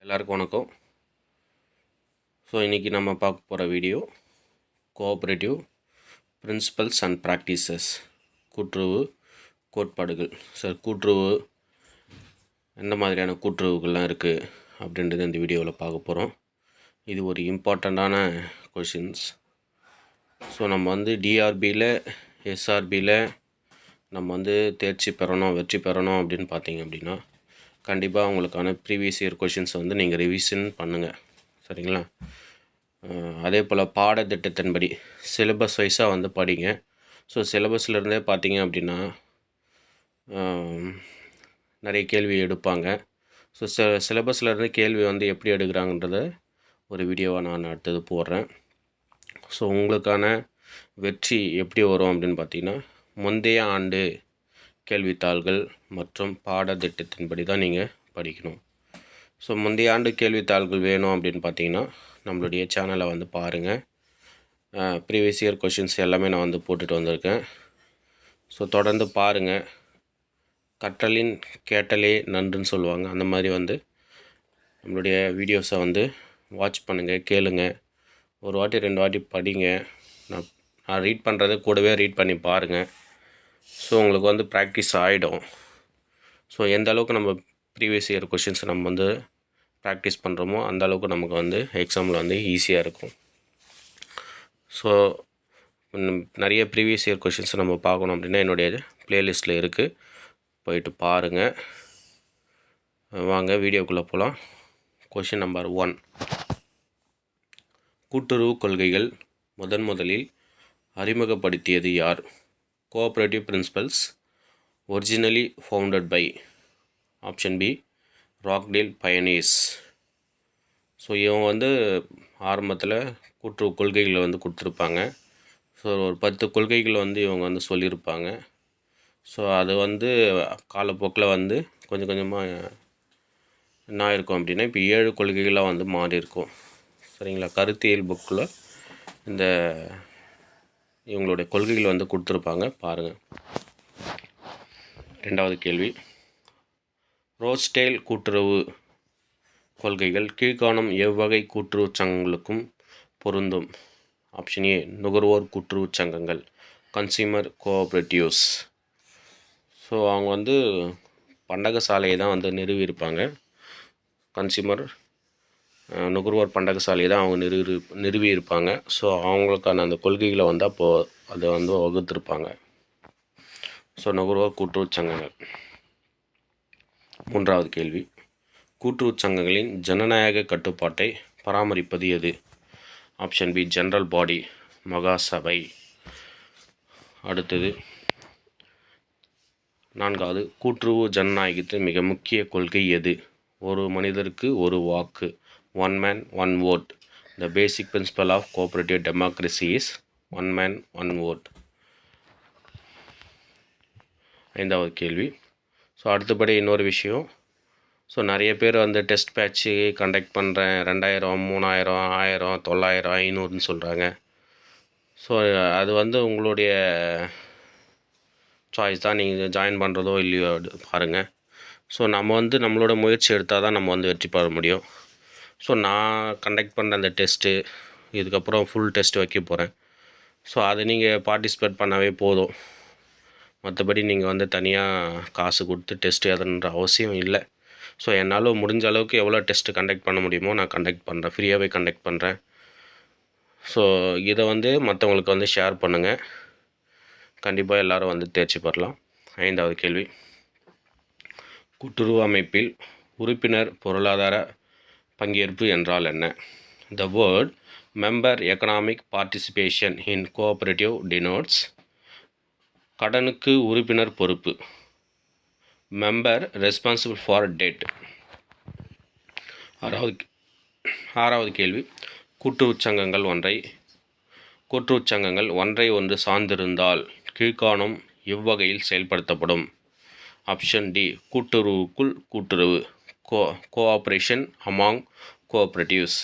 எல்லாருக்கும் வணக்கம். ஸோ இன்றைக்கி நம்ம பார்க்க போகிற video cooperative principles and practices, கூட்டுறவு கோட்பாடுகள். சார், கூட்டுறவு எந்த மாதிரியான கூட்டுறவுகள்லாம் இருக்குது அப்படின்றது இந்த வீடியோவில் பார்க்க போகிறோம். இது ஒரு இம்பார்ட்டண்ட்டான கொஷின்ஸ். ஸோ நம்ம வந்து டிஆர்பியில் எஸ்ஆர்பியில் நம்ம வந்து தேர்ச்சி பெறணும், வெற்றி பெறணும் அப்படின்னு பார்த்தீங்க அப்படின்னா கண்டிப்பாக உங்களுக்கான ப்ரீவியஸ் இயர் கொஷின்ஸை வந்து நீங்கள் ரிவிஷன் பண்ணுங்கள், சரிங்களா? அதே போல் பாடத்திட்டத்தின்படி சிலபஸ் வைஸாக வந்து படிங்க. ஸோ சிலபஸ்லேருந்தே பார்த்தீங்க அப்படின்னா நிறைய கேள்வி எடுப்பாங்க. ஸோ சிலபஸ்லேருந்து கேள்வி வந்து எப்படி எடுக்கிறாங்கன்றத ஒரு வீடியோவாக நான் அடுத்தது போடுறேன். ஸோ உங்களுக்கான வெற்றி எப்படி வரும் அப்படின்னு பார்த்தீங்கன்னா, முந்தைய ஆண்டு கேள்வித்தாள்கள் மற்றும் பாடத்திட்டத்தின்படி தான் நீங்கள் படிக்கணும். ஸோ முந்தைய ஆண்டு கேள்வித்தாள்கள் வேணும் அப்படின்னு பார்த்தீங்கன்னா நம்மளுடைய சேனலை வந்து பாருங்கள். ப்ரீவியஸ் இயர் கொஷின்ஸ் எல்லாமே நான் வந்து போட்டுட்டு வந்திருக்கேன். ஸோ தொடர்ந்து பாருங்கள். கற்றலின் கேட்டலே நன்றுன்னு சொல்லுவாங்க. அந்த மாதிரி வந்து நம்மளுடைய வீடியோஸை வந்து வாட்ச் பண்ணுங்கள், கேளுங்க. ஒரு வாட்டி 2 வாட்டி படிங்க. நான் ரீட் பண்ணுறது கூடவே ரீட் பண்ணி பாருங்கள். ஸோ உங்களுக்கு வந்து ப்ராக்டிஸ் ஆகிடும். ஸோ எந்த அளவுக்கு நம்ம ப்ரீவியஸ் இயர் கொஷின்ஸ் நம்ம வந்து ப்ராக்டிஸ் பண்ணுறோமோ அந்த அளவுக்கு நமக்கு வந்து எக்ஸாமில் வந்து ஈஸியாக இருக்கும். ஸோ நிறைய ப்ரீவியஸ் இயர் கொஷின்ஸ் நம்ம பார்க்கணும் அப்படின்னா என்னுடைய ப்ளேலிஸ்ட்டில் இருக்குது, போயிட்டு பாருங்கள். வாங்க வீடியோக்குள்ளே போகலாம். Question number 1. கூட்டுறவு கொள்கைகள் முதலில் அறிமுகப்படுத்தியது யார்? Cooperative principles originally founded by option B Rochdale pioneers. So இவங்க வந்து ஆரம்பத்தில் கூட்டுறவு கொள்கைகளை வந்து கொடுத்துருப்பாங்க. ஸோ ஒரு 10 கொள்கைகள் வந்து இவங்க வந்து சொல்லியிருப்பாங்க. ஸோ அது வந்து காலப்போக்கில் வந்து கொஞ்சம் கொஞ்சமாக என்ன இருக்கும் அப்படின்னா இப்போ 7 கொள்கைகளாக வந்து மாறி இருக்கும், சரிங்களா? கருத்தியல் புக்கில் இந்த இவங்களுடைய கொள்கைகள் வந்து கொடுத்துருப்பாங்க, பாருங்கள். 2வது கேள்வி, ரோச்டேல் கூட்டுறவு கொள்கைகள் கீழ்காணும் எவ்வகை கூட்டுறவு சங்கங்களுக்கும் பொருந்தும்? ஆப்ஷன் ஏ நுகர்வோர் கூட்டுறவு சங்கங்கள், கன்சியூமர் கோஆப்ரேட்டிவ்ஸ். ஸோ அவங்க வந்து பண்டக சாலையை தான் வந்து நிறுவியிருப்பாங்க. கன்சியூமர் நுகர்வோர் பண்டக சாலையை தான் அவங்க நிறுவியிருப்பாங்க. ஸோ அவங்களுக்கான அந்த கொள்கைகளை வந்து அப்போது அதை வந்து வகுத்திருப்பாங்க. ஸோ நுகர்வோர் கூட்டுறவு சங்கங்கள். 3வது கேள்வி, கூட்டுறவு சங்கங்களின் ஜனநாயக கட்டுப்பாட்டை பராமரிப்பது எது? ஆப்ஷன் பி ஜெனரல் பாடி, மகாசபை. அடுத்தது 4வது, கூட்டுறவு ஜனநாயகத்தின் மிக முக்கிய கொள்கை எது? ஒரு மனிதருக்கு ஒரு வாக்கு, one man one vote. The basic principle of cooperative democracy is one man one vote. 5வது கேள்வி, ஸோ அடுத்தபடி இன்னொரு விஷயம், ஸோ நிறைய பேர் வந்து டெஸ்ட் பேட்ச்சு கண்டக்ட் பண்ணுறேன், 2000, 3000, 1000, 900, 500ன்னு சொல்கிறாங்க. ஸோ அது வந்து உங்களுடைய சாய்ஸ் தான், நீங்கள் ஜாயின் பண்ணுறதோ இல்லையோ பாருங்கள். ஸோ நம்ம வந்து நம்மளோட முயற்சி எடுத்தால் தான் நம்ம வந்து வெற்றி பெற முடியும். ஸோ நான் கண்டக்ட் பண்ணுற அந்த டெஸ்ட்டு, இதுக்கப்புறம் ஃபுல் டெஸ்ட் வைக்க போகிறேன். ஸோ அதை நீங்கள் பார்ட்டிசிபேட் பண்ணவே போதும். மற்றபடி நீங்கள் வந்து தனியாக காசு கொடுத்து டெஸ்ட் எழுதணுன்ற அவசியம் இல்லை. ஸோ என்னால் முடிஞ்ச அளவுக்கு எவ்வளோ டெஸ்ட்டு கண்டக்ட் பண்ண முடியுமோ நான் கண்டக்ட் பண்ணுறேன், ஃப்ரீயாகவே கண்டக்ட் பண்ணுறேன். ஸோ இதை வந்து மற்றவங்களுக்கு வந்து ஷேர் பண்ணுங்கள். கண்டிப்பாக எல்லோரும் வந்து தேர்ச்சி பெறலாம். 5வது கேள்வி, கூட்டுறவு அமைப்பில் உறுப்பினர் பொருளாதார பங்கேற்பு என்றால் என்ன? The word member economic participation in cooperative denotes கடனுக்கு உறுப்பினர் பொறுப்பு, மெம்பர் ரெஸ்பான்சிபிள் ஃபார் டெட். 6வது கேள்வி, கூட்டுறவுச் சங்கங்கள் ஒன்றை ஒன்று சார்ந்திருந்தால் கீழ்காணும் இவ்வகையில் செயல்படுத்தப்படும்? ஆப்ஷன் டி கூட்டுறவுக்குள் கூட்டுறவு, கோஆப்ரேஷன் அமாங் கோஆப்ரேட்டிவ்ஸ்.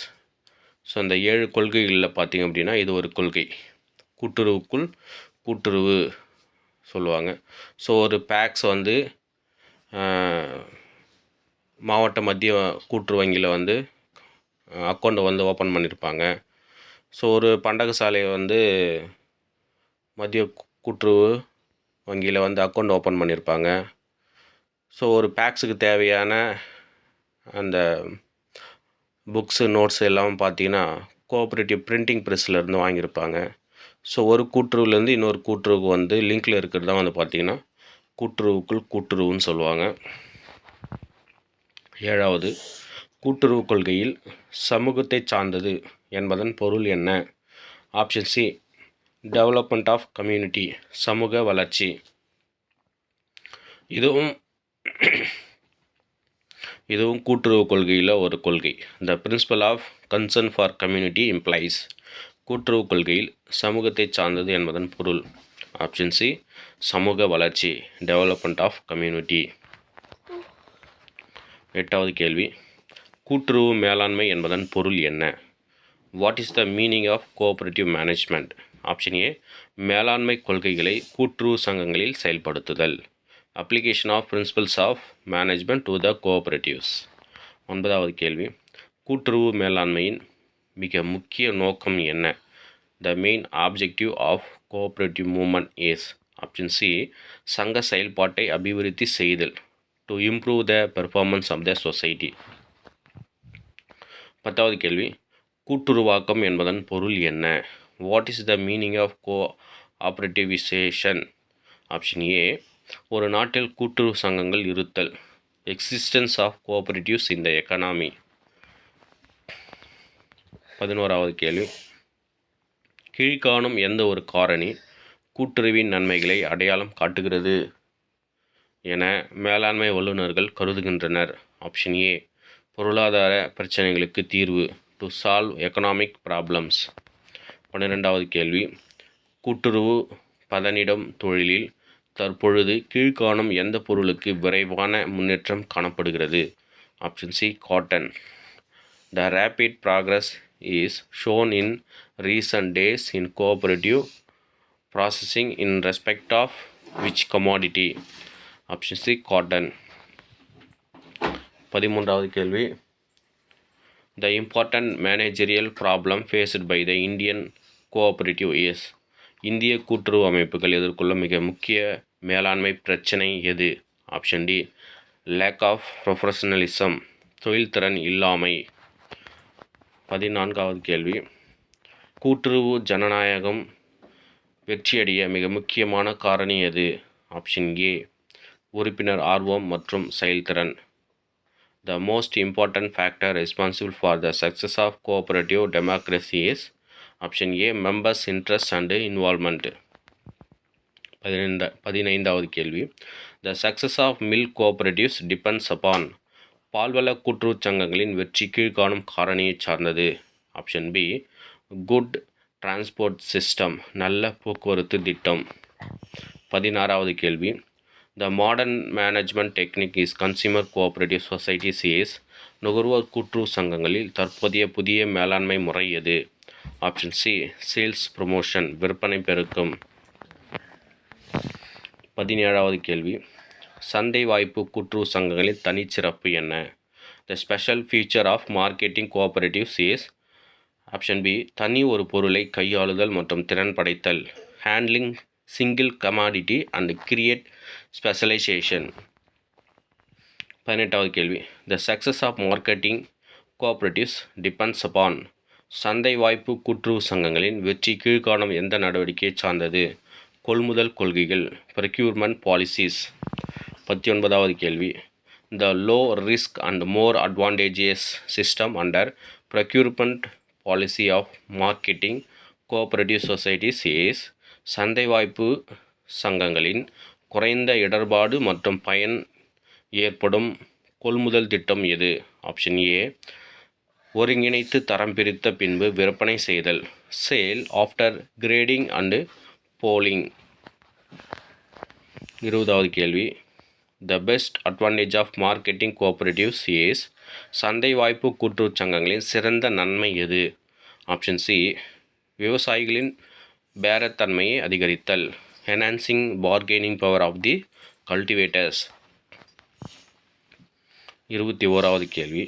ஸோ இந்த 7 கொள்கைகளில் பார்த்திங்க அப்படின்னா இது ஒரு கொள்கை, கூட்டுறவுக்குள் கூட்டுறவு சொல்லுவாங்க. ஸோ ஒரு பேக்ஸ் வந்து மாவட்ட மத்திய கூட்டுறவு வங்கியில் வந்து அக்கௌண்ட்டை வந்து ஓப்பன் பண்ணியிருப்பாங்க. ஸோ ஒரு பண்டக சாலை வந்து மத்திய கூட்டுறவு வங்கியில் வந்து அக்கௌண்ட் ஓப்பன் பண்ணியிருப்பாங்க. ஸோ ஒரு பேக்ஸுக்கு தேவையான அந்த புக்ஸு நோட்ஸ் எல்லாம் பார்த்தீங்கன்னா கோஆப்ரேட்டிவ் பிரிண்டிங் ப்ரெஸ்ஸிலேருந்து வாங்கியிருப்பாங்க. ஸோ ஒரு கூட்டுறவுலேருந்து இன்னொரு கூட்டுறவுக்கு வந்து லிங்கில் இருக்கிறது தான் வந்து பார்த்திங்கன்னா கூட்டுறவுக்குள் கூட்டுறவுன்னு சொல்லுவாங்க. 7வது, கூட்டுறவு கொள்கையில் சமூகத்தை சார்ந்தது என்பதன் பொருள் என்ன? Option C, development of community, சமூக வளர்ச்சி. இதுவும் கூட்டுறவு கொள்கையில் ஒரு கொள்கை. The principle of concern for community implies, கூட்டுறவு கொள்கையில் சமூகத்தை சார்ந்தது என்பதன் பொருள். ஆப்ஷன் சி, சமூக வளர்ச்சி, டெவலப்மெண்ட் ஆஃப் கம்யூனிட்டி. 8வது கேள்வி, கூட்டுறவு மேலாண்மை என்பதன் பொருள் என்ன? What is the meaning of cooperative management? Option A, மேலாண்மை கொள்கைகளை கூட்டுறவு சங்கங்களில் செயல்படுத்துதல். Application of principles of management to the cooperatives. 9வது கேள்வி, கூட்டுறவு மேலாண்மையின் மிக முக்கிய நோக்கம் என்ன? The main objective of cooperative movement is. Option C, சங்க செயல்பாட்டை அபிவிருத்தி செய்தல், to improve the performance of the society. 10வது கேள்வி, கூட்டுருவாக்கம் என்பதன் பொருள் என்ன? What is the meaning of cooperativisation? Option A, ஒரு நாட்டில் கூட்டுறவு சங்கங்கள் இருத்தல், existence of cooperatives in the economy. 11வது கேள்வி, கீழ்காணும் எந்த ஒரு காரணி கூட்டுறவின் நன்மைகளை அடையாளம் காட்டுகிறது என மேலாண்மை வல்லுநர்கள் கருதுகின்றனர்? ஆப்ஷன் ஏ, பொருளாதார பிரச்சனைகளுக்கு தீர்வு, டு சால்வ் எக்கனாமிக் ப்ராப்ளம்ஸ். 12வது கேள்வி, கூட்டுறவு பதனிடும் தொழிலில் தற்பொழுது கீழ்காணும் எந்த பொருளுக்கு விரைவான முன்னேற்றம் காணப்படுகிறது? Option C, cotton. The rapid progress is shown in recent days in cooperative processing in respect of which commodity? Option C, cotton. 13வது கேள்வி, the important managerial problem faced by the Indian cooperative is. இந்திய கூட்டுறவு அமைப்புகள் எதிர்கொள்ளும் மிக முக்கிய மேலாண்மை பிரச்சினை எது? Option D, lack of professionalism, தொழில்திறன் இல்லாமை. 14வது கேள்வி, கூட்டுறவு ஜனநாயகம் வெற்றியடைய மிக முக்கியமான காரணி எது? ஆப்ஷன் ஏ, உறுப்பினர் ஆர்வம் மற்றும் செயல்திறன். The most important factor responsible for the success of cooperative democracy is. Option A, members interest and involvement. 15வது கேள்வி, the success of milk cooperatives depends upon. பால்வள கூட்டுறவு சங்கங்களின் வெற்றி கீழ்காணும் காரணியை சார்ந்தது? Option B, good transport system, நல்ல போக்குவரத்து திட்டம். 16வது கேள்வி, the modern management technique is consumer cooperative societies is. நுகர்வோர் கூட்டுறவு சங்கங்களில் தற்போதைய புதிய மேலாண்மை முறை எது? ஆப்ஷன் சி, சேல்ஸ் ப்ரமோஷன், விற்பனை பெருக்கம். 17வது கேள்வி, சந்தை வாய்ப்பு கூட்டுறவு சங்கங்களின் தனிச்சிறப்பு என்ன? The special feature of marketing cooperatives is. Option B, தனி ஒரு பொருளை கையாளுதல் மற்றும் திறன் படைத்தல், handling single commodity and create specialisation. 18வது கேள்வி, the success of marketing cooperatives depends upon. சந்தை வாய்ப்பு கூட்டுறவு சங்கங்களின் வெற்றி கீழ்காணும் எந்த நடவடிக்கையை சார்ந்தது? கொள்முதல் கொள்கைகள், ப்ரொக்யூர்மெண்ட் பாலிசிஸ். 19வது கேள்வி, the low risk and more advantageous system under procurement policy of marketing cooperative societies is. சந்தை வாய்ப்பு சங்கங்களின் குறைந்த இடர்பாடு மற்றும் பயன் ஏற்படும் கொள்முதல் திட்டம் எது? ஆப்ஷன் ஏ, ஒருங்கிணைத்து தரம் பிரித்த பின்பு விற்பனை செய்தல், sale after grading and pooling. 20வது கேள்வி, the best advantage of marketing cooperatives is. சந்தை வாய்ப்பு கூட்டுறவு சங்கங்களின் சிறந்த நன்மை எது? ஆப்ஷன் சி, விவசாயிகளின் பேரத்தன்மையை அதிகரித்தல், enhancing bargaining power of the cultivators. 21வது கேள்வி,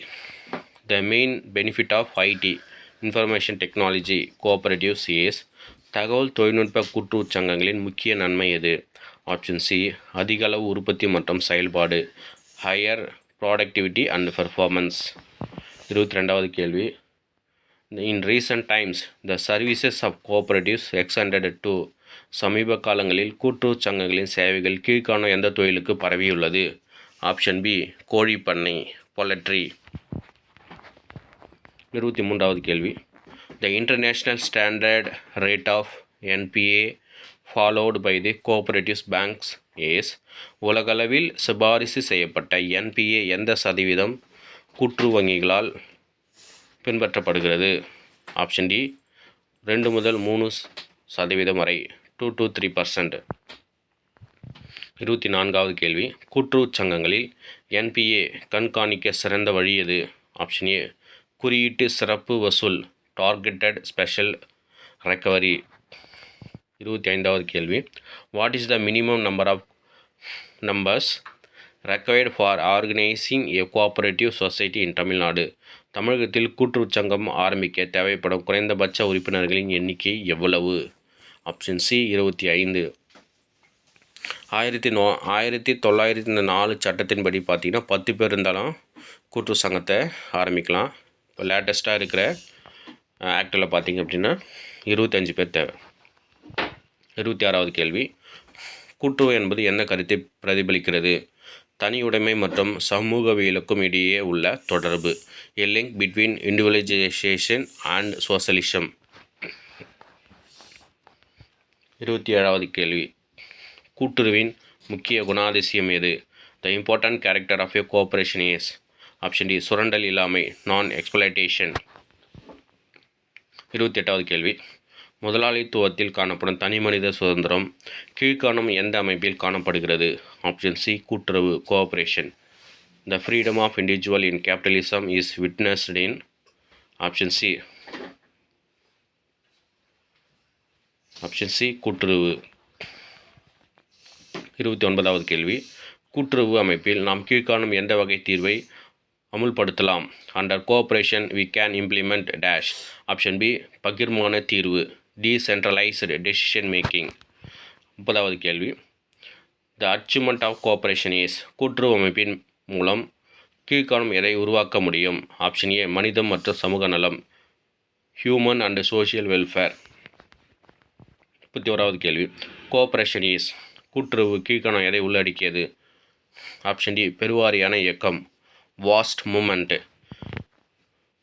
the main benefit of IT information technology cooperatives is. தகவல் தொழில்நுட்ப கூட்டுறவுச் சங்கங்களின் முக்கிய நன்மை எது? ஆப்ஷன் சி, அதிக அளவு உற்பத்தி மற்றும் செயல்பாடு, ஹையர் ப்ராடக்டிவிட்டி அண்ட் பெர்ஃபார்மன்ஸ். 22வது கேள்வி, in recent times the services of cooperatives extended to. சமீப காலங்களில் கூட்டுறவுச் சங்கங்களின் சேவைகள் கீழ்காணும் எந்த தொழிலுக்கு பரவியுள்ளது? ஆப்ஷன் பி, கோழிப்பண்ணை, பொலட்ரி. 23வது கேள்வி, the international standard rate of NPA followed by the cooperatives banks is. உலகளவில் சிபாரிசு செய்யப்பட்ட என்பிஏ எந்த சதவீதம் கூட்டுறவு வங்கிகளால் பின்பற்றப்படுகிறது? ஆப்ஷன் டி, 2 முதல் 3% வரை, 2 to 3%. 24வது கேள்வி, கூட்டுறவுச் சங்கங்களில் என்பிஏ கண்காணிக்க சிறந்த வழி எது? ஆப்ஷன் ஏ, குறியீட்டு சிறப்பு வசூல், டார்கெட்டட் ஸ்பெஷல் ரெக்கவரி. 25வது கேள்வி, what is the minimum number of numbers required for organising a cooperative society in Tamil Nadu. தமிழகத்தில் கூட்டுறவுச் சங்கம் ஆரம்பிக்க தேவைப்படும் குறைந்தபட்ச உறுப்பினர்களின் எண்ணிக்கை எவ்வளவு? Option C, 25. 1904 சட்டத்தின்படி பார்த்தீங்கன்னா 10 பேர் இருந்தாலும் கூட்டுறவு சங்கத்தை ஆரம்பிக்கலாம். இப்போ லேட்டஸ்ட்டாக இருக்கிற ஆக்டில் பார்த்தீங்க அப்படின்னா 25 பேர் தேவை. 26வது கேள்வி, கூட்டுறவு என்பது என்ன கருத்தை பிரதிபலிக்கிறது? தனியுடைமை மற்றும் சமூகவியலுக்கும் இடையே உள்ள தொடர்பு, a link between individualisation and socialism. 27வது கேள்வி, கூட்டுறவின் முக்கிய குணாதிசயம் எது? The important character of a cooperation is. Option D, சுரண்டல் இல்லாமை, நான் எக்ஸ்பிளைட்டேஷன். 28வது கேள்வி, முதலாளித்துவத்தில் காணப்படும் தனிமனித சுதந்திரம் கீழ்காணும் எந்த அமைப்பில் காணப்படுகிறது? ஆப்ஷன் சி, கூட்டுறவு, cooperation. The freedom of individual in capitalism is witnessed in. Option C, கூட்டுறவு. 29வது கேள்வி, கூட்டுறவு அமைப்பில் நாம் கீழ்காணும் எந்த வகை தீர்வை அமுல்படுத்தலாம்? Under cooperation we can implement dash. Option B, பகிர்மான தீர்வு, டீசென்ட்ரலைஸ்டு டெசிஷன் மேக்கிங். 30வது கேள்வி, the achievement of cooperation is. கூட்டுறவு அமைப்பின் மூலம் கீழ்காணும் எதை உருவாக்க முடியும்? ஆப்ஷன் ஏ, மனிதம் மற்றும் சமூக நலம், ஹியூமன் அண்ட் சோஷியல் வெல்ஃபேர். 31வது கேள்வி, கோஆபரேஷன் இஸ். கூட்டுறவு கீழ்காணும் எதை உள்ளடக்கியது? ஆப்ஷன் டி, பெருவாரியான இயக்கம், வாஸ்ட் மூமெண்ட்.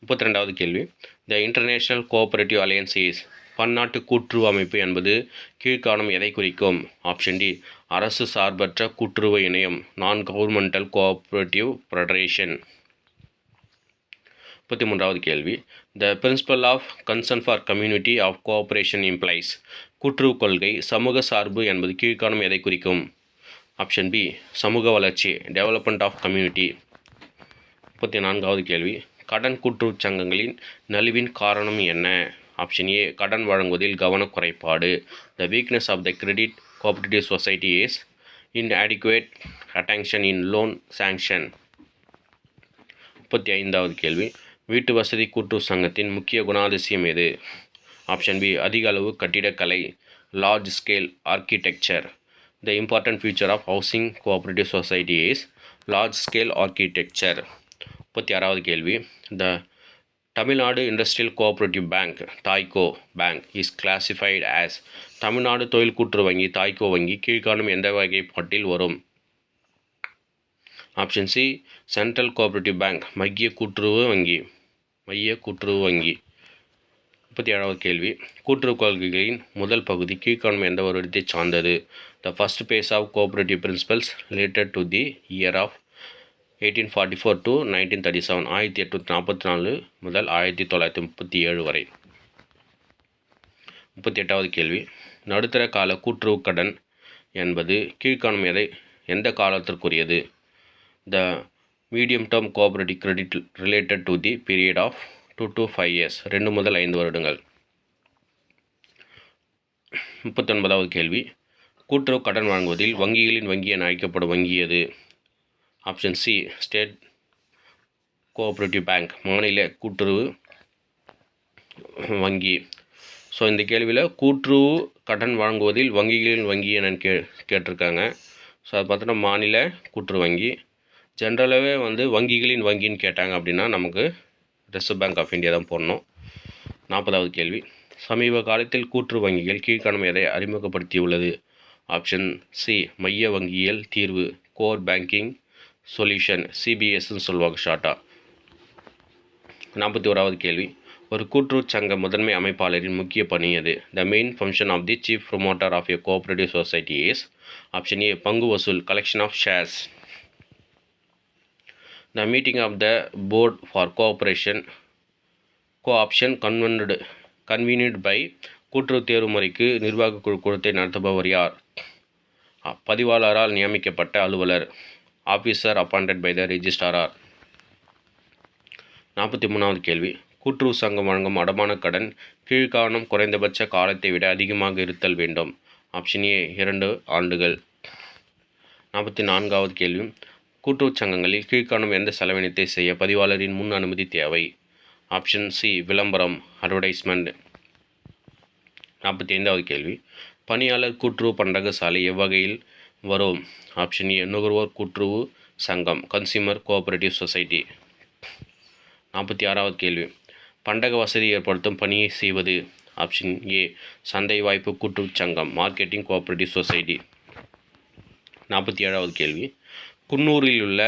32வது கேள்வி, the international cooperative alliance is. பன்னாட்டு கூட்டுறவு அமைப்பு என்பது கீழ்காணும் எதை குறிக்கும்? ஆப்ஷன் டி, அரசு சார்பற்ற கூட்டுறவு இணையம், நான் கவர்மெண்டல் கோஆபரேட்டிவ் ஃபெடரேஷன். 33வது கேள்வி, the principle of concern for community of cooperation implies. கூட்டுறவு கொள்கை சமூக சார்பு என்பது கீழ்காணும் எதை குறிக்கும்? ஆப்ஷன் பி, சமூக வளர்ச்சி, டெவலப்மெண்ட் ஆஃப் கம்யூனிட்டி. 34வது கேள்வி, கடன் கூட்டுறவுச் சங்கங்களின் நலிவின் காரணம் என்ன? ஆப்ஷன் ஏ, கடன் வழங்குவதில் கவனக்குறைபாடு, the weakness of the credit cooperative society is inadequate attention in loan sanction. 35வது கேள்வி, வீட்டு வசதி கூட்டுறவு சங்கத்தின் முக்கிய குணாதிசயம் எது? ஆப்ஷன் பி, அதிக அளவு கட்டிடக்கலை, large scale architecture, the important future of housing cooperative society is large scale architecture. 36வது கேள்வி, the Tamil Nadu industrial cooperative bank, TAICO bank is classified as. Tamil Nadu தொழில் கூட்டுறவு வங்கி, தாய்கோ வங்கி கீழ்காணும் எந்த வகைப்பாட்டில் வரும்? Option C, central cooperative bank, மைய கூட்டுறவு வங்கி. 37வது கேள்வி, கூட்டுறவு கொள்கைகளின் முதல் பகுதி கீழ்காணும் எந்த வருடத்தை சார்ந்தது? The first phase of cooperative principles related to the year of 1844 to 1937, 1844 முதல் 1937 வரை. 38வது கேள்வி, நடுத்தர கால கூட்டுறவு கடன் என்பது கீழ்காணும் எந்த காலத்திற்குரியது? The medium term cooperative credit related to the period of 2 to 5 years, 2 முதல் 5 வருடங்கள். 39வது கேள்வி, கூட்டுறவு கடன் வழங்குவதில் வங்கிகளின் வங்கி என அழைக்கப்படும் வங்கி எது? Option C, state cooperative bank மாநில கூட்டுறவு வங்கி. ஸோ இந்த கேள்வியில் கூட்டுறவு கடன் வழங்குவதில் வங்கிகளின் வங்கி என்னன்னு கேட்டிருக்காங்க. ஸோ அது பார்த்தோன்னா மாநில கூட்டுறவு வங்கி. ஜென்ரலாகவே வங்கிகளின் வங்கின்னு கேட்டாங்க அப்படின்னா நமக்கு ரிசர்வ் பேங்க் ஆஃப் இந்தியா தான் போடணும். 40வது கேள்வி, சமீப காலத்தில் கூட்டுறவு வங்கிகள் கீழ்காணும் எதை அறிமுகப்படுத்தியுள்ளது? ஆப்ஷன் சி மைய வங்கியியல் தீர்வு, கோர் பேங்கிங் சொல்யூஷன், சிபிஎஸ்ன்னு சொல்லுவாங்க ஷார்ட்டாக. 41வது கேள்வி, ஒரு கூட்டுறவு சங்க முதன்மை அமைப்பாளரின் முக்கிய பணி எது? The main function of the chief promoter of a cooperative society is. Option A பங்கு வசூல், collection of shares. The meeting of the board for co-option convened by. கூட்டுறவு தேர்வு முறைக்கு நிர்வாக குழு கூட்டத்தை நடத்துபவர் யார்? பதிவாளரால் நியமிக்கப்பட்ட அலுவலர், officer appointed by the registrar. 43வது கேள்வி, கூட்டுறவு சங்கம் வழங்கும் அடமான கடன் கீழ்காணும் குறைந்தபட்ச காலத்தை விட அதிகமாக இருத்தல் வேண்டும். ஆப்ஷன் ஏ 2 ஆண்டுகள். 44வது கேள்வி, கூட்டுறவு சங்கங்களில் கீழ்காணும் எந்த செலவினத்தை செய்ய பதிவாளரின் முன் அனுமதி தேவை? ஆப்ஷன் சி விளம்பரம், அட்வர்டைஸ்மெண்ட். 45வது கேள்வி, பணியாளர் கூட்டுறவு பண்டகசாலை எவ்வகையில் வரும்? ஆப்ஷன் ஏ நுகர்வோர் கூட்டுறவு சங்கம், கன்சியூமர் கோஆப்ரேட்டிவ் சொசைட்டி. 46வது கேள்வி, பண்டக வசதி ஏற்படுத்தும் பணியை செய்வது? ஆப்ஷன் ஏ சந்தை வாய்ப்பு கூட்டுறவு சங்கம், மார்க்கெட்டிங் கோஆப்ரேட்டிவ் சொசைட்டி. 47வது கேள்வி, குன்னூரில் உள்ள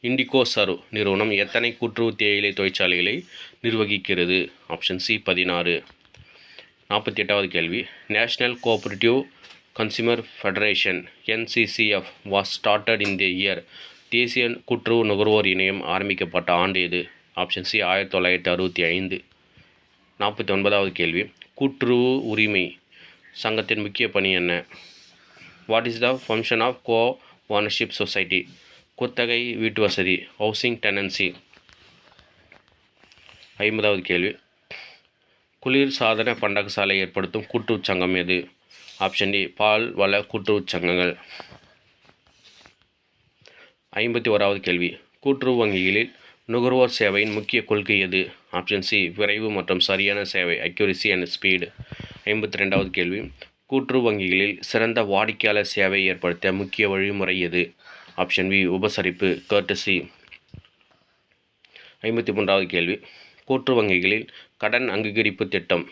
இண்டிகோ சர்வ் நிறுவனம் எத்தனை கூட்டுறவு தேயிலை தொழிற்சாலைகளை நிர்வகிக்கிறது? Option C 16. 48வது கேள்வி, national cooperative consumer federation NCCF was started in the year. தேசிய கூட்டுறவு நுகர்வோர் இணையம் ஆரம்பிக்கப்பட்ட ஆண்டு எது? Option C 1965. 49வது கேள்வி, கூட்டுறவு உரிமை சங்கத்தின் முக்கிய பணி என்ன? What is the function of co ownership society? குத்தகை வீட்டு வசதி, ஹவுசிங் டெனன்சி. 50வது கேள்வி, குளிர் சாதன பண்டகசாலை ஏற்படுத்தும் கூட்டுறவு சங்கம் எது? ஆப்ஷன் டி பால் வள கூட்டுறவு சங்கங்கள். 51வது கேள்வி, கூட்டுறவு வங்கிகளில் நுகர்வோர் சேவையின் முக்கிய கொள்கை எது? ஆப்ஷன் சி விரைவு மற்றும் சரியான சேவை, அக்யூரசி அண்ட் ஸ்பீடு. 52வது கேள்வி, கூட்டுறவு வங்கிகளில் சிறந்த வாடிக்கையாளர் சேவையை ஏற்படுத்த முக்கிய வழிமுறை எது? ஆப்ஷன் பி உபசரிப்பு, கர்ட்டசி. 53வது கேள்வி, கூட்டுறவு வங்கிகளில் கடன் அங்கீகரிப்பு திட்டம்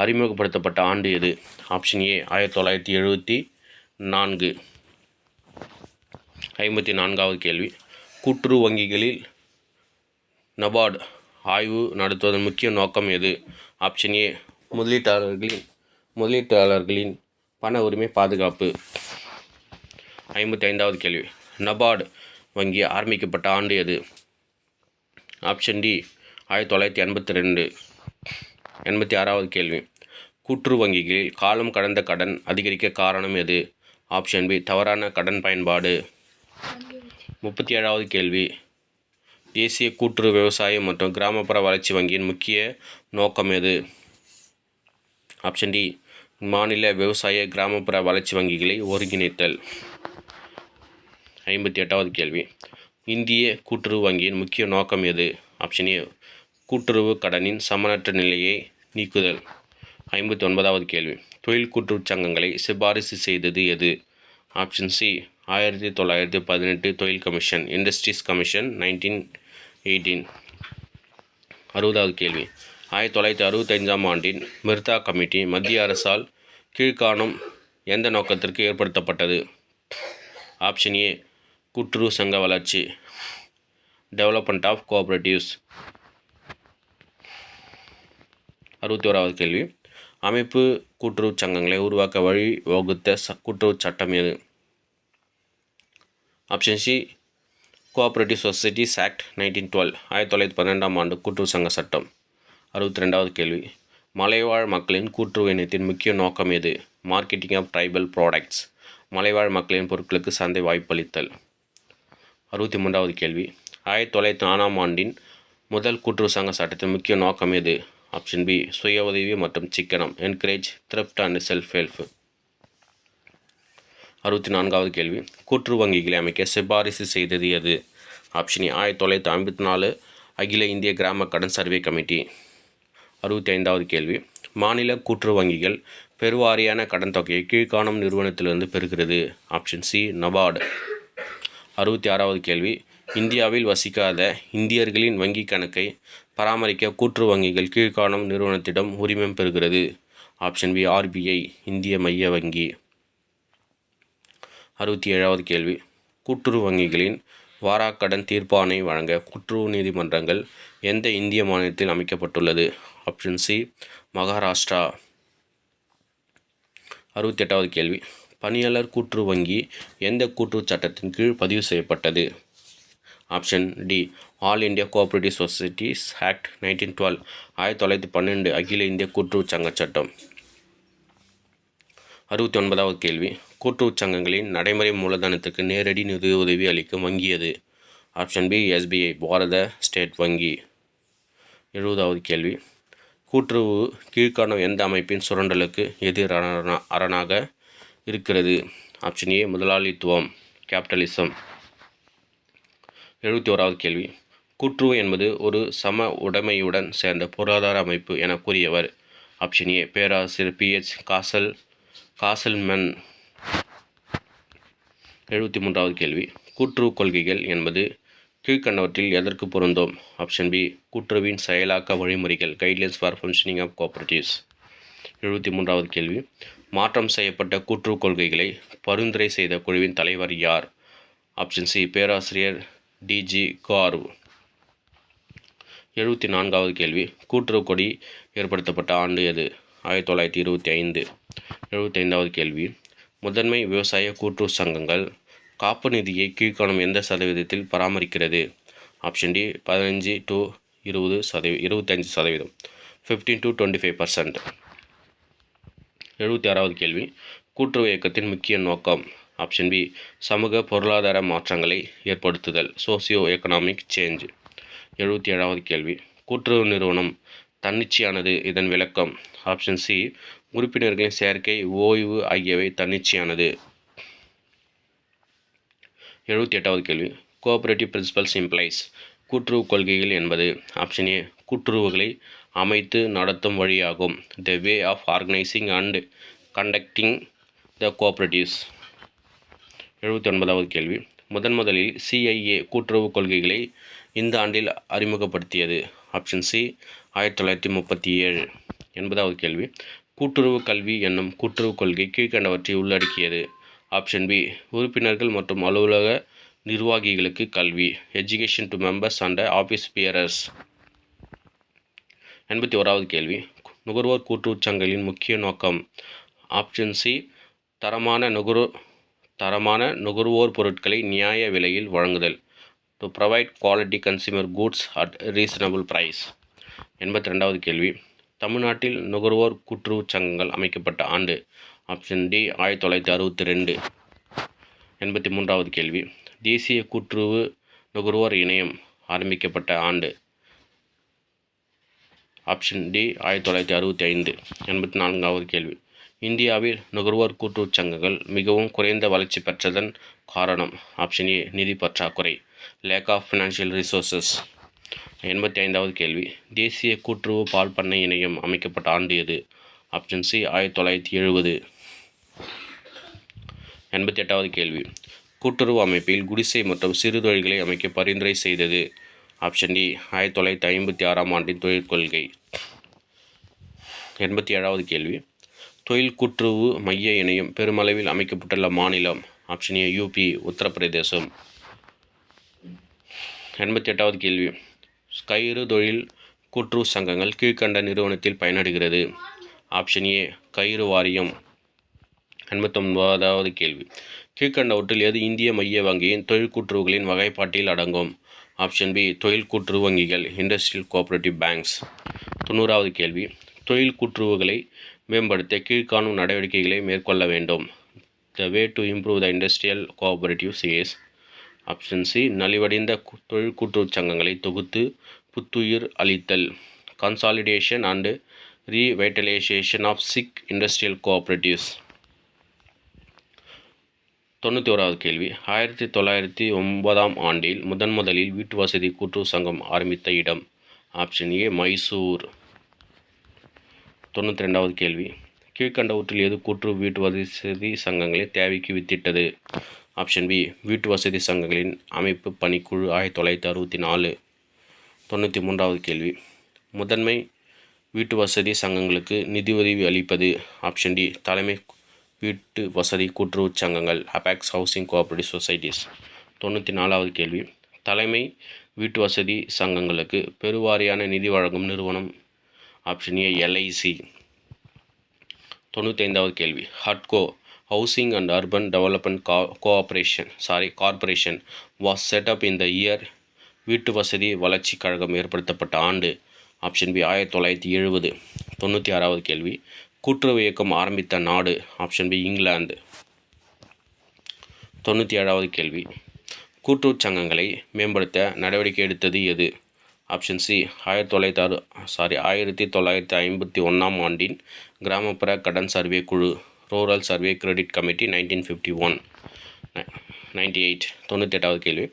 அறிமுகப்படுத்தப்பட்ட ஆண்டு எது? Option A 1974. 54வது கேள்வி, கூட்டுறவு வங்கிகளில் நபார்டு ஆய்வு நடத்துவதன் முக்கிய நோக்கம் எது? ஆப்ஷன் ஏ முதலீட்டாளர்களின் பண உரிமை பாதுகாப்பு. 55வது கேள்வி, நபார்டு வங்கி ஆரம்பிக்கப்பட்ட ஆண்டு எது? Option D 1982. 86வது கேள்வி, கூட்டுறவு வங்கிகளில் காலம் கடந்த கடன் அதிகரிக்க காரணம் எது? ஆப்ஷன் பி தவறான கடன் பயன்பாடு. 37வது கேள்வி, தேசிய கூட்டுறவு விவசாய மற்றும் கிராமப்புற வளர்ச்சி வங்கியின் முக்கிய நோக்கம் எது? ஆப்ஷன் டி மாநில விவசாய கிராமப்புற வளர்ச்சி வங்கிகளை ஒருங்கிணைத்தல். 58வது கேள்வி, இந்திய கூட்டுறவு வங்கியின் முக்கிய நோக்கம் எது? ஆப்ஷன் ஏ கூட்டுறவு கடனின் சமனற்ற நிலையை நீக்குதல். 59வது கேள்வி, தொழில் கூட்டுறவு சங்கங்களை சிபாரிசு செய்தது எது? ஆப்ஷன் சி 1918 தொழில் கமிஷன், இண்டஸ்ட்ரீஸ் கமிஷன் 1918. 60வது கேள்வி, 1965ஆம் ஆண்டின் மிர்தா கமிட்டி மத்திய அரசால் கீழ்காணும் எந்த நோக்கத்திற்கு ஏற்படுத்தப்பட்டது? ஆப்ஷன் ஏ கூட்டுறவு சங்க வளர்ச்சி, டெவலப்மெண்ட் ஆஃப் கோஆப்ரேட்டிவ்ஸ். 61வது கேள்வி, அமைப்பு கூட்டுறவு சங்கங்களை உருவாக்க வழி வகுத்த கூட்டுறவு சட்டம் எது? Option C cooperative societies act 1912, 1912ஆம் ஆண்டு கூட்டுறவு சங்க சட்டம். 62வது கேள்வி, மலைவாழ் மக்களின் கூட்டுறவு இணையத்தின் முக்கிய நோக்கம் எது? மார்க்கெட்டிங் ஆஃப் ட்ரைபல் ப்ராடக்ட்ஸ், மலைவாழ் மக்களின் பொருட்களுக்கு சந்தை வாய்ப்பளித்தல். 63வது கேள்வி, 1904ஆம் ஆண்டின் முதல் கூட்டுறவு சங்க சட்டத்தின் முக்கிய நோக்கம் எது? ஆப்ஷன் பி சுய உதவி மற்றும் சிக்கனம், encourage thrift and self help. 64வது கேள்வி, கூட்டுறவு வங்கிகளை அமைக்க சிபாரிசு செய்தது எது? ஆப்ஷன் ஏ 1954 அகில இந்திய கிராம கடன் சர்வே கமிட்டி. 65வது கேள்வி, மாநில கூட்டுறவு வங்கிகள் பெருவாரியான கடன் தொகையை கீழ்காணும் நிறுவனத்திலிருந்து பெறுகிறது. Option C NABARD. 66வது கேள்வி, இந்தியாவில் வசிக்காத இந்தியர்களின் வங்கிக் கணக்கை பராமரிக்க கூட்டுறவு வங்கிகள் கீழ்காணும் நிறுவனத்திடம் உரிமம் பெறுகிறது. ஆப்ஷன் பி ஆர்பிஐ, இந்திய மைய வங்கி. 67வது கேள்வி, கூட்டுறவு வங்கிகளின் வாராக்கடன் தீர்ப்பாணை வழங்க கூட்டுறவு நீதிமன்றங்கள் எந்த இந்திய மாநிலத்தில் அமைக்கப்பட்டுள்ளது. Option C Maharashtra. 68வது கேள்வி, பணியாளர் கூட்டுறவு வங்கி எந்த கூட்டுறவு சட்டத்தின் கீழ் பதிவு செய்யப்பட்டது. Option D all India cooperative societies act 1912, 1912 அகில இந்திய கூட்டுறவு சங்க சட்டம். 69வது கேள்வி, கூட்டுறவு சங்கங்களின் நடைமுறை மூலதனத்துக்கு நேரடி நிதியுதவி அளிக்கும் வங்கி எது. ஆப்ஷன் பி எஸ்பிஐ, பாரத ஸ்டேட் வங்கி. 70வது கேள்வி, கூட்டுறவு கீழ்காணும் எந்த அமைப்பின் சுரண்டலுக்கு எதிர் அரணாக இருக்கிறது. ஆப்ஷன் ஏ முதலாளித்துவம், கேபிட்டலிசம். 71வது கேள்வி, கூட்டுறவு என்பது ஒரு சம உடைமையுடன் சேர்ந்த பொருளாதார அமைப்பு என கூறியவர். ஆப்ஷன் ஏ பேராசிரியர் PH காசல்மன். 73வது கேள்வி, கூட்டுறவு கொள்கைகள் என்பது கீழ்கண்டவற்றில் எதற்கு பொருந்தும். ஆப்ஷன் பி கூட்டுறவின் செயலாக்க வழிமுறைகள், guidelines for functioning of cooperatives. 73வது கேள்வி, மாற்றம் செய்யப்பட்ட கூட்டுறவு கொள்கைகளை பரிந்துரை செய்த குழுவின் தலைவர் யார். ஆப்ஷன் சி பேராசிரியர் DG கார்வ். 74வது கேள்வி, கூட்டுறவு கொடி ஏற்படுத்தப்பட்ட ஆண்டு எது. 1925. 75வது கேள்வி, முதன்மை விவசாய கூட்டுறவு சங்கங்கள் காப்பு நிதியை கீழ்காணும் எந்த சதவீதத்தில் பராமரிக்கிறது. Option D 15 to 25%, 15 to 25%. 76வது கேள்வி, கூட்டுறவு இயக்கத்தின் முக்கிய நோக்கம். ஆப்ஷன் பி சமூக பொருளாதார மாற்றங்களை ஏற்படுத்துதல், சோசியோ எக்கனாமிக் சேஞ்ச். 77வது கேள்வி, கூட்டுறவு நிறுவனம் தன்னிச்சையானது, இதன் விளக்கம். ஆப்ஷன் சி உறுப்பினர்களின் சேர்க்கை, ஓய்வு ஆகியவை தன்னிச்சையானது. 78வது கேள்வி, கோஆபரேட்டிவ் பிரின்சிபல்ஸ் இம்ப்ளைஸ், கூட்டுறவு கொள்கைகள் என்பது. ஆப்ஷன் ஏ கூட்டுறவுகளை அமைத்து நடத்தும் வழியாகும், the way of organising and conducting the cooperatives. 79வது கேள்வி, முதலில் CIA கூட்டுறவு கொள்கைகளை இந்த ஆண்டில் அறிமுகப்படுத்தியது. Option C 1937. 80வது கேள்வி, கூட்டுறவு கல்வி என்னும் கூட்டுறவு கொள்கை கீழ்கண்டவற்றை உள்ளடக்கியது. ஆப்ஷன் பி உறுப்பினர்கள் மற்றும் அலுவலக நிர்வாகிகளுக்கு கல்வி, education to members and office bearers. 81வது கேள்வி, நுகர்வோர் கூட்டுறவு சங்கங்களின் முக்கிய நோக்கம். ஆப்ஷன் சி தரமான நுகர்வோர் பொருட்களை நியாய விலையில் வழங்குதல், to provide quality consumer goods at reasonable price. 82வது கேள்வி, தமிழ்நாட்டில் நுகர்வோர் கூட்டுறவு சங்கங்கள் அமைக்கப்பட்ட ஆண்டு. Option D 1962. 83வது கேள்வி, தேசிய கூட்டுறவு நுகர்வோர் இணையம் ஆரம்பிக்கப்பட்ட ஆண்டு. Option D 1965. 84வது கேள்வி, இந்தியாவில் நுகர்வோர் கூட்டுறவு சங்கங்கள் மிகவும் குறைந்த வளர்ச்சி பெற்றதன் காரணம். ஆப்ஷன் ஏ நிதி பற்றாக்குறை, லேக் ஆஃப் ஃபினான்ஷியல் ரிசோர்சஸ். 85வது கேள்வி, தேசிய கூட்டுறவு பால் பண்ணை இணையம் அமைக்கப்பட்ட ஆண்டு எது. Option C 1970. 88வது கேள்வி, கூட்டுறவு அமைப்பில் குடிசை மற்றும் சிறு தொழில்களை அமைக்க பரிந்துரை செய்தது. ஆப்ஷன் டி 1956ஆம் ஆண்டின் தொழில் கொள்கை. 87வது கேள்வி, தொழில் கூட்டுறவு மைய இணையம் பெருமளவில் அமைக்கப்பட்டுள்ள மாநிலம். Option A UP, Uttar Pradesh. 88வது கேள்வி, கயிறு தொழில் கூட்டுறவு சங்கங்கள் கீழ்கண்ட நிறுவனத்தில் பயனடைகிறது. ஆப்ஷன் ஏ கயிறு வாரியம். 89வது கேள்வி, கீழ்கண்டவற்றில் எது இந்திய மைய வங்கியின் தொழில் கூட்டுறவுகளின் வகைப்பாட்டில் அடங்கும். ஆப்ஷன் பி தொழில் கூட்டுறவு வங்கிகள், இண்டஸ்ட்ரியல் கோஆபரேட்டிவ் பேங்க்ஸ். 90வது கேள்வி, தொழில் கூட்டுறவுகளை மேம்படுத்த கீழ்காணும் நடவடிக்கைகளை மேற்கொள்ள வேண்டும். The way to improve the industrial cooperatives is. Option C நலிவடைந்த தொழில் கூட்டுறவு சங்கங்களை தொகுத்து புத்துயிர் அளித்தல், consolidation and revitalisation of sick industrial cooperatives. 91வது கேள்வி 1909ஆம் ஆண்டில் முதலில் வீட்டு வசதி கூட்டுறவு சங்கம் ஆரம்பித்த இடம். Option A Mysore. 92வது கேள்வி கீழ்கண்டவற்றில் எது கூட்டுறவு வீட்டு வசதி சங்கங்களின் தேவைக்கு வித்திட்டது. ஆப்ஷன் பி வீட்டு வசதி சங்கங்களின் அமைப்பு பணிக்குழு 1964. 93வது கேள்வி முதன்மை வீட்டு வசதி சங்கங்களுக்கு நிதியுதவி அளிப்பது. ஆப்ஷன் டி தலைமை வீட்டு வசதி கூட்டுறவு சங்கங்கள் அபேக்ஸ் ஹவுசிங் கோஆபரேட்டிவ் சொசைட்டிஸ். 94வது கேள்வி தலைமை வீட்டு வசதி சங்கங்களுக்கு பெருவாரியான நிதி வழங்கும் நிறுவனம். Option A LIC. 95வது கேள்வி ஹட்கோ housing and urban development corporation was set up in the year. வீட்டு வசதி வளர்ச்சி கழகம் ஏற்படுத்தப்பட்ட ஆண்டு. Option B 1970. 96வது கேள்வி கூட்டுறவு இயக்கம் ஆரம்பித்த நாடு. Option B England. 97வது கேள்வி கூட்டுறவு சங்கங்களை மேம்படுத்த நடவடிக்கை எடுத்தது எது. ஆப்ஷன் சி 1951ஆம் ஆண்டின் கிராமப்புற கடன் சர்வே குழு ரூரல் சர்வே கிரெடிட் கமிட்டி 1951. 98. 98வது கேள்வி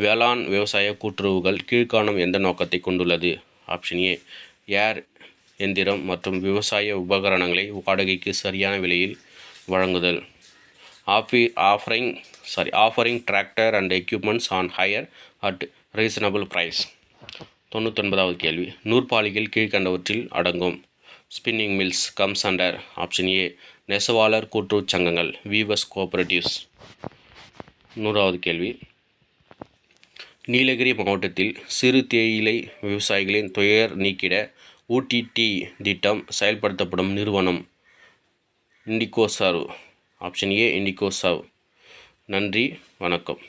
வேளாண் விவசாய கூட்டுறவுகள் கீழ்காணும் எந்த நோக்கத்தை கொண்டுள்ளது. ஆப்ஷன் ஏ ஏர் எந்திரம் மற்றும் விவசாய உபகரணங்களை வாடகைக்கு சரியான விலையில் வழங்குதல். Offering tractor and equipments on hire at reasonable price. 99வது கேள்வி நூற்பாலிகள் கீழ்கண்டவற்றில் அடங்கும். Spinning mills comes under. Option A நெசவாளர் கூட்டுறவு சங்கங்கள் வீவர்ஸ் கோஆபரேட்டிவ்ஸ். 100வது கேள்வி நீலகிரி மாவட்டத்தில் சிறு தேயிலை விவசாயிகளின் துயர் நீக்கிட ஊடிடி திட்டம் செயல்படுத்தப்படும் நிறுவனம். இண்டிகோசர்வ். Option A Indcoserve. நன்றி, வணக்கம்.